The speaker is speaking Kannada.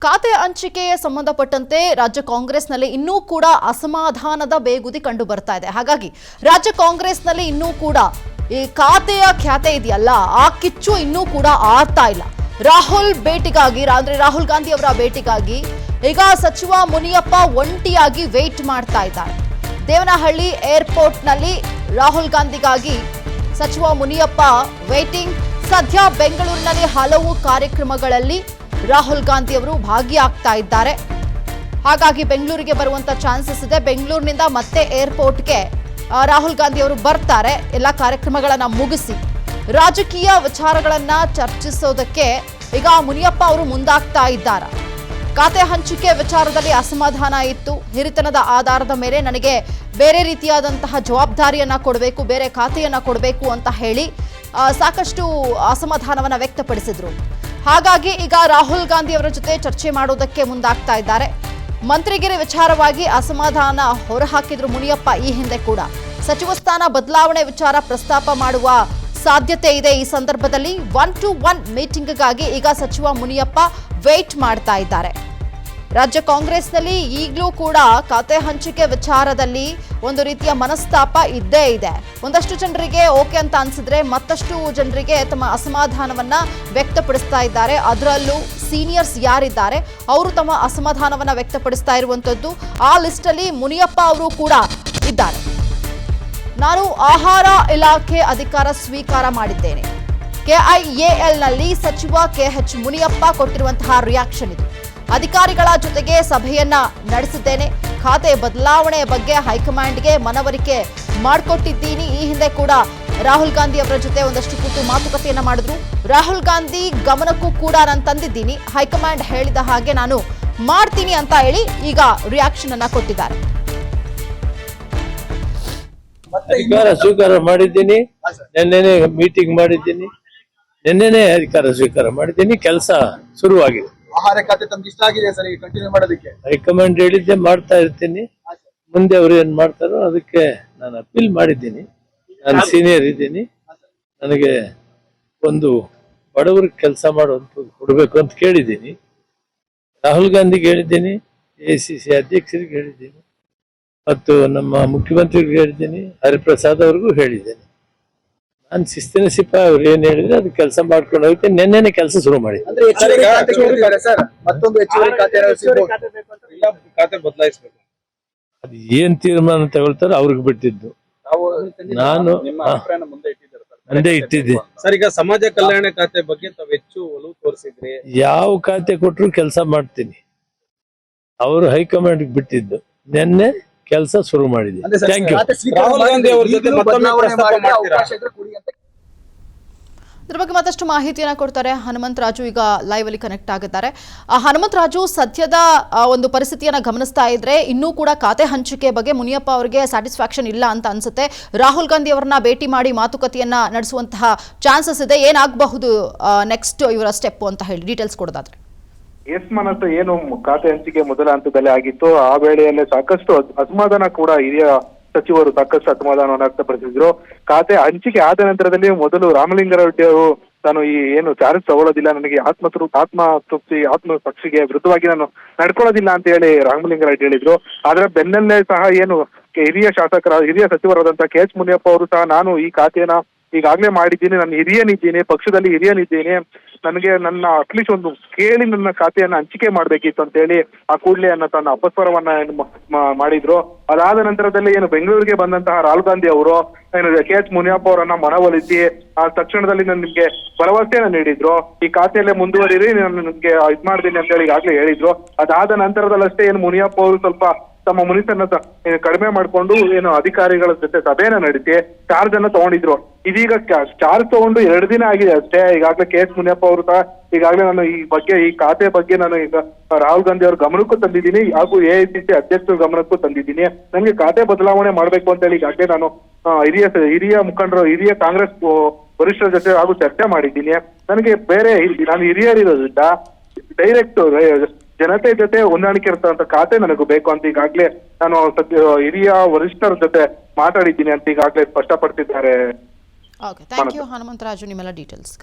ಖಾತೆ ಹಂಚಿಕೆಗೆ ಸಂಬಂಧಪಟ್ಟಂತೆ ರಾಜ್ಯ ಕಾಂಗ್ರೆಸ್ನಲ್ಲಿ ಇನ್ನೂ ಕೂಡ ಅಸಮಾಧಾನದ ಬೇಗುದಿ ಕಂಡು ಬರ್ತಾ ಇದೆ. ಹಾಗಾಗಿ ರಾಜ್ಯ ಕಾಂಗ್ರೆಸ್ನಲ್ಲಿ ಇನ್ನೂ ಕೂಡ ಈ ಖಾತೆಯ ಖ್ಯಾತೆ ಇದೆಯಲ್ಲ, ಆ ಕಿಚ್ಚು ಇನ್ನೂ ಕೂಡ ಆರ್ತಾ ಇಲ್ಲ. ರಾಹುಲ್ ಭೇಟಿಗಾಗಿ ಅಂದ್ರೆ ರಾಹುಲ್ ಗಾಂಧಿ ಅವರ ಭೇಟಿಗಾಗಿ ಈಗ ಸಚಿವ ಮುನಿಯಪ್ಪ ಒಂಟಿಯಾಗಿ ವೇಟ್ ಮಾಡ್ತಾ ಇದ್ದಾರೆ. ದೇವನಹಳ್ಳಿ ಏರ್ಪೋರ್ಟ್ನಲ್ಲಿ ರಾಹುಲ್ ಗಾಂಧಿಗಾಗಿ ಸಚಿವ ಮುನಿಯಪ್ಪ ವೇಟಿಂಗ್. ಸದ್ಯ ಬೆಂಗಳೂರಿನಲ್ಲಿ ಹಲವು ಕಾರ್ಯಕ್ರಮಗಳಲ್ಲಿ ರಾಹುಲ್ ಗಾಂಧಿ ಅವರು ಭಾಗಿಯಾಗ್ತಾ ಇದ್ದಾರೆ. ಹಾಗಾಗಿ ಬೆಂಗಳೂರಿಗೆ ಬರುವಂತ ಚಾನ್ಸಸ್ ಇದೆ. ಬೆಂಗಳೂರಿನಿಂದ ಮತ್ತೆ ಏರ್ಪೋರ್ಟ್ಗೆ ರಾಹುಲ್ ಗಾಂಧಿ ಅವರು ಬರ್ತಾರೆ. ಎಲ್ಲ ಕಾರ್ಯಕ್ರಮಗಳನ್ನ ಮುಗಿಸಿ ರಾಜಕೀಯ ವಿಚಾರಗಳನ್ನ ಚರ್ಚಿಸೋದಕ್ಕೆ ಈಗ ಮುನಿಯಪ್ಪ ಅವರು ಮುಂದಾಗ್ತಾ ಇದ್ದಾರೆ. ಖಾತೆ ಹಂಚಿಕೆ ವಿಚಾರದಲ್ಲಿ ಅಸಮಾಧಾನ ಇತ್ತು. ಹಿರಿತನದ ಆಧಾರದ ಮೇಲೆ ನನಗೆ ಬೇರೆ ರೀತಿಯಾದಂತಹ ಜವಾಬ್ದಾರಿಯನ್ನ ಕೊಡಬೇಕು, ಬೇರೆ ಖಾತೆಯನ್ನ ಕೊಡಬೇಕು ಅಂತ ಹೇಳಿ ಸಾಕಷ್ಟು ಅಸಮಾಧಾನವನ್ನ ವ್ಯಕ್ತಪಡಿಸಿದ್ರು. ಹಾಗಾಗಿ ಈಗ ರಾಹುಲ್ ಗಾಂಧಿ ಅವರ ಜೊತೆ ಚರ್ಚೆ ಮಾಡೋದಕ್ಕೆ ಮುಂದಾಗ್ತಾ ಇದ್ದಾರೆ. ಮಂತ್ರಿಗಿರಿ ವಿಚಾರವಾಗಿ ಅಸಮಾಧಾನ ಹೊರಹಾಕಿದ್ರು ಮುನಿಯಪ್ಪ. ಈ ಹಿಂದೆ ಕೂಡ ಸಚಿವ ಸ್ಥಾನ ಬದಲಾವಣೆ ವಿಚಾರ ಪ್ರಸ್ತಾಪ ಮಾಡುವ ಸಾಧ್ಯತೆ ಇದೆ. ಈ ಸಂದರ್ಭದಲ್ಲಿ 1-to-1 ಮೀಟಿಂಗ್ಗಾಗಿ ಈಗ ಸಚಿವ ಮುನಿಯಪ್ಪ ವೇಟ್ ಮಾಡ್ತಾ ಇದ್ದಾರೆ. ರಾಜ್ಯ ಕಾಂಗ್ರೆಸ್ನಲ್ಲಿ ಈಗಲೂ ಕೂಡ ಖಾತೆ ಹಂಚಿಕೆ ವಿಚಾರದಲ್ಲಿ ಒಂದು ರೀತಿಯ ಮನಸ್ತಾಪ ಇದ್ದೇ ಇದೆ. ಒಂದಷ್ಟು ಜನರಿಗೆ ಓಕೆ ಅಂತ ಅನ್ಸಿದ್ರೆ ಮತ್ತಷ್ಟು ಜನರಿಗೆ ತಮ್ಮ ಅಸಮಾಧಾನವನ್ನ ವ್ಯಕ್ತಪಡಿಸ್ತಾ ಇದ್ದಾರೆ. ಅದರಲ್ಲೂ ಸೀನಿಯರ್ಸ್ ಯಾರಿದ್ದಾರೆ ಅವರು ತಮ್ಮ ಅಸಮಾಧಾನವನ್ನ ವ್ಯಕ್ತಪಡಿಸ್ತಾ ಇರುವಂತದ್ದು. ಆ ಲಿಸ್ಟ್ ಅಲ್ಲಿ ಮುನಿಯಪ್ಪ ಅವರು ಕೂಡ ಇದ್ದಾರೆ. ನಾನು ಆಹಾರ ಇಲಾಖೆ ಅಧಿಕಾರ ಸ್ವೀಕಾರ ಮಾಡಿದ್ದೇನೆ. ಕೆಐಎಎಲ್ನಲ್ಲಿ ಸಚಿವ ಕೆಎಚ್ ಮುನಿಯಪ್ಪ ಕೊಟ್ಟಿರುವಂತಹ ರಿಯಾಕ್ಷನ್ ಇದು. ಅಧಿಕಾರಿಗಳ ಜೊತೆಗೆ ಸಭೆಯನ್ನ ನಡೆಸಿದ್ದೇನೆ. ಖಾತೆ ಬದಲಾವಣೆ ಬಗ್ಗೆ ಹೈಕಮಾಂಡ್ಗೆ ಮನವರಿಕೆ ಮಾಡಿಕೊಟ್ಟಿದ್ದೀನಿ. ಈ ಹಿಂದೆ ಕೂಡ ರಾಹುಲ್ ಗಾಂಧಿ ಅವರ ಜೊತೆ ಒಂದಷ್ಟು ಕೂತು ಮಾತುಕತೆಯನ್ನ ಮಾಡಿದ್ರು. ರಾಹುಲ್ ಗಾಂಧಿ ಗಮನಕ್ಕೂ ಕೂಡ ನಾನು ತಂದಿದ್ದೀನಿ. ಹೈಕಮಾಂಡ್ ಹೇಳಿದ ಹಾಗೆ ನಾನು ಮಾಡ್ತೀನಿ ಅಂತ ಹೇಳಿ ಈಗ ರಿಯಾಕ್ಷನ್ ಅನ್ನ ಕೊಟ್ಟಿದ್ದಾರೆ. ಅಧಿಕಾರ ಸ್ವೀಕಾರ ಮಾಡಿದ್ದೀನಿ. ನಿನ್ನೆನೆ ಮೀಟಿಂಗ್ ಮಾಡಿದ್ದೀನಿ. ನಿನ್ನೆನೆ ಅಧಿಕಾರ ಸ್ವೀಕಾರ ಮಾಡಿದ್ದೀನಿ. ಕೆಲಸ ಶುರುವಾಗಿದೆ. ಆಹಾರ ಖಾತೆ ತಮ್ಗೆ ಇಷ್ಟ ಆಗಿದೆ ಸರ್, ಕಂಟಿನ್ಯೂ ಮಾಡೋದಕ್ಕೆ ಹೈಕಮಾಂಡ್ ಹೇಳಿದ್ದೆ ಮಾಡ್ತಾ ಇರ್ತೀನಿ. ಮುಂದೆ ಅವ್ರು ಏನ್ ಮಾಡ್ತಾರೋ ಅದಕ್ಕೆ ನಾನು ಅಪೀಲ್ ಮಾಡಿದ್ದೀನಿ. ನಾನು ಸೀನಿಯರ್ ಇದ್ದೀನಿ. ನನಗೆ ಒಂದು ಬಡವರಿಗೆ ಕೆಲಸ ಮಾಡುವಂಥದ್ದು ಕೊಡಬೇಕು ಅಂತ ಕೇಳಿದ್ದೀನಿ. ರಾಹುಲ್ ಗಾಂಧಿಗೆ ಹೇಳಿದ್ದೀನಿ, ACC ಅಧ್ಯಕ್ಷರಿಗೆ ಹೇಳಿದ್ದೀನಿ, ಮತ್ತು ನಮ್ಮ ಮುಖ್ಯಮಂತ್ರಿಗಳಿಗೆ ಹೇಳಿದ್ದೀನಿ, ಹರಿಪ್ರಸಾದ್ ಅವ್ರಿಗೂ ಹೇಳಿದ್ದೇನೆ. ನಾನು ಶಿಸ್ತಿನ ಸಿಪಾಯಿ. ಅವ್ರು ಏನ್ ಹೇಳಿದ್ರೆ ಅದು ಕೆಲಸ ಮಾಡ್ಕೊಂಡು ಹೋಗ್ತೀನಿ. ನಿನ್ನೆನೆ ಕೆಲಸ ಶುರು ಮಾಡಿ. ಅದು ಏನ್ ತೀರ್ಮಾನ ತಗೊಳ್ತಾರೋ ಅವ್ರಿಗೆ ಬಿಟ್ಟಿದ್ದು. ನಾನು ಮುಂದೆ ಇಟ್ಟಿದ್ದೆ ಸರ್. ಈಗ ಸಮಾಜ ಕಲ್ಯಾಣ ಖಾತೆ ಬಗ್ಗೆ ತಾವು ಹೆಚ್ಚು ಒಲವು ತೋರಿಸಿದ್ರಿ. ಯಾವ ಖಾತೆ ಕೊಟ್ಟರು ಕೆಲಸ ಮಾಡ್ತೀನಿ. ಅವರು ಹೈಕಮಾಂಡ್ ಬಿಟ್ಟಿದ್ದು. ನಿನ್ನೆ ಕೆಲಸ ಶುರು ಮಾಡಿದೆ. Thank you. ರಾಹುಲ್ ಗಾಂಧಿ ಅವರ ಜೊತೆ ಮತ್ತೊಮ್ಮೆ ಪ್ರಸ್ತಾಪ ಮಾಡ್ತೀರಾ? ಇದ್ರ ಬಗ್ಗೆ ಮತ್ತಷ್ಟು ಮಾಹಿತಿಯನ್ನ ಕೊಡ್ತಾರೆ ಹನುಮಂತರಾಜು. ಈಗ ಲೈವ್ ಅಲ್ಲಿ ಕನೆಕ್ಟ್ ಆಗಿದ್ದಾರೆ. ಹನುಮಂತರಾಜು, ಸದ್ಯದ ಒಂದು ಪರಿಸ್ಥಿತಿಯನ್ನ ಗಮನಿಸ್ತಾ ಇದ್ರೆ ಇನ್ನೂ ಕೂಡ ಖಾತೆ ಹಂಚಿಕೆ ಬಗ್ಗೆ ಮುನಿಯಪ್ಪ ಅವರಿಗೆ ಸ್ಯಾಟಿಸ್ಫ್ಯಾಕ್ಷನ್ ಇಲ್ಲ ಅಂತ ಅನ್ಸುತ್ತೆ. ರಾಹುಲ್ ಗಾಂಧಿ ಅವರನ್ನ ಭೇಟಿ ಮಾಡಿ ಮಾತುಕತೆಯನ್ನ ನಡೆಸುವಂತಹ ಚಾನ್ಸಸ್ ಇದೆ. ಏನಾಗಬಹುದು ನೆಕ್ಸ್ಟ್ ಇವರ ಸ್ಟೆಪ್ ಅಂತ ಹೇಳಿ ಡೀಟೇಲ್ಸ್ ಕೊಡೋದಾದ್ರೆ? ಎಸ್ ಮನಸ್ಸು ಏನು ಖಾತೆ ಹಂಚಿಕೆ ಮೊದಲ ಹಂತದಲ್ಲಿ ಆಗಿತ್ತು, ಆ ವೇಳೆಯಲ್ಲೇ ಸಾಕಷ್ಟು ಅಸಮಾಧಾನ ಕೂಡ ಹಿರಿಯ ಸಚಿವರು ಸಾಕಷ್ಟು ಅಸಮಾಧಾನವನ್ನು ವ್ಯಕ್ತಪಡಿಸಿದ್ರು. ಖಾತೆ ಹಂಚಿಕೆ ಆದ ನಂತರದಲ್ಲಿ ಮೊದಲು ರಾಮಲಿಂಗಾರೆಡ್ಡಿ ಅವರು ತಾನು ಈ ಏನು ಚಾರ್ಜ್ ತಗೊಳ್ಳೋದಿಲ್ಲ, ನನಗೆ ಆತ್ಮಸಾಕ್ಷಿಗೆ ವಿರುದ್ಧವಾಗಿ ನಾನು ನಡ್ಕೊಳ್ಳೋದಿಲ್ಲ ಅಂತ ಹೇಳಿ ರಾಮಲಿಂಗಾರೆಡ್ಡಿ ಹೇಳಿದ್ರು. ಆದ್ರೆ ಬೆನ್ನಲ್ಲೇ ಸಹ ಏನು ಹಿರಿಯ ಸಚಿವರಾದಂತಹ KH ಮುನಿಯಪ್ಪ ಅವರು ಸಹ ನಾನು ಈ ಖಾತೆಯನ್ನ ಈಗಾಗಲೇ ಮಾಡಿದ್ದೀನಿ, ನಾನು ಹಿರಿಯನಿದ್ದೀನಿ, ಪಕ್ಷದಲ್ಲಿ ಹಿರಿಯನಿದ್ದೀನಿ, ನನಗೆ ನನ್ನ ಅಟ್ಲೀಸ್ಟ್ ಒಂದು ಕೇಳಿ ನನ್ನ ಖಾತೆಯನ್ನ ಹಂಚಿಕೆ ಮಾಡ್ಬೇಕಿತ್ತು ಅಂತ ಹೇಳಿ ಆ ಕೂಡಲೇ ತನ್ನ ಅಪಸ್ವರವನ್ನ ಮಾಡಿದ್ರು. ಅದಾದ ನಂತರದಲ್ಲಿ ಏನು ಬೆಂಗಳೂರಿಗೆ ಬಂದಂತಹ ರಾಹುಲ್ ಗಾಂಧಿ ಅವರು ಏನು KH ಮುನಿಯಪ್ಪ ಅವರನ್ನ ಮನವೊಲಿಸಿ ಆ ತಕ್ಷಣದಲ್ಲಿ ನಿಮ್ಗೆ ಭರವಸೆಯನ್ನ ನೀಡಿದ್ರು. ಈ ಖಾತೆಯಲ್ಲೇ ಮುಂದುವರಿರಿ, ನಾನು ನಿಮ್ಗೆ ಇದ್ ಮಾಡ್ತೀನಿ ಅಂತ ಹೇಳಿ ಈಗಾಗಲೇ ಹೇಳಿದ್ರು. ಅದಾದ ನಂತರದಲ್ಲಷ್ಟೇ ಏನು ಮುನಿಯಪ್ಪ ಅವರು ಸ್ವಲ್ಪ ತಮ್ಮ ಮುನಿಸನ್ನ ಕಡಿಮೆ ಮಾಡ್ಕೊಂಡು ಏನು ಅಧಿಕಾರಿಗಳ ಜೊತೆ ಸಭೆಯನ್ನ ನಡೆಸಿ ಚಾರ್ಜ್ ಅನ್ನ ತಗೊಂಡಿದ್ರು. ಇದೀಗ ಚಾರ್ಜ್ ತಗೊಂಡು 2 ದಿನ ಆಗಿದೆ ಅಷ್ಟೇ. ಈಗಾಗಲೇ KH ಮುನಿಯಪ್ಪ ಅವರು ಸಹ ಈಗಾಗಲೇ ನಾನು ಈ ಖಾತೆ ಬಗ್ಗೆ ನಾನು ಈಗ ರಾಹುಲ್ ಗಾಂಧಿ ಅವ್ರ ಗಮನಕ್ಕೂ ತಂದಿದ್ದೀನಿ, ಹಾಗೂ AICC ಅಧ್ಯಕ್ಷರ ಗಮನಕ್ಕೂ ತಂದಿದ್ದೀನಿ. ನನಗೆ ಖಾತೆ ಬದಲಾವಣೆ ಮಾಡ್ಬೇಕು ಅಂತ ಹೇಳಿ ಈಗಾಗಲೇ ನಾನು ಹಿರಿಯ ಮುಖಂಡರು, ಹಿರಿಯ ಕಾಂಗ್ರೆಸ್ ವರಿಷ್ಠರ ಜೊತೆ ಹಾಗೂ ಚರ್ಚೆ ಮಾಡಿದ್ದೀನಿ. ನನಗೆ ನಾನು ಹಿರಿಯರಿರೋದ್ರಿಂದ ಡೈರೆಕ್ಟ್ ಜನತೆ ಜೊತೆ ಹೊಂದಾಣಿಕೆ ಇರ್ತಕ್ಕಂಥ ಖಾತೆ ನನಗೂ ಬೇಕು ಅಂತ ಈಗಾಗಲೇ ನಾನು ಹಿರಿಯ ವರಿಷ್ಠರ ಜೊತೆ ಮಾತಾಡಿದ್ದೀನಿ ಅಂತ ಈಗಾಗಲೇ ಸ್ಪಷ್ಟಪಡಿಸಿದ್ದಾರೆ. ಓಕೆ, ಥ್ಯಾಂಕ್ ಯು ಹನುಮಂತರಾಜು ನಿಮ್ಮೆಲ್ಲ ಡೀಟೇಲ್ಸ್.